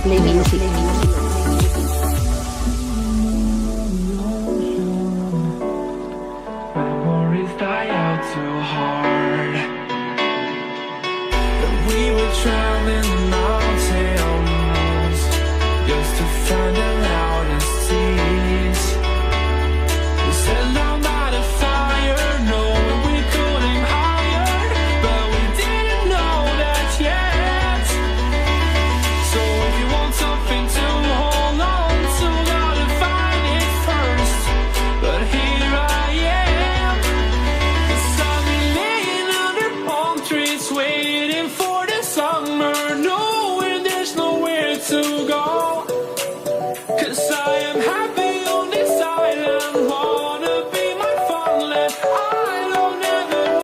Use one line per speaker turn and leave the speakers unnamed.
Play Music.
Memories die out too hard. And we were traveling mountains just to find the loudest seas. We set down by the fire, knowing we couldn't higher, but we didn't know that yet. So if you want something to hold on to, gotta find it first. But here I am, 'cause I've been laying under palm trees, waiting for the summer, knowing there's nowhere to go. 'Cause I am happy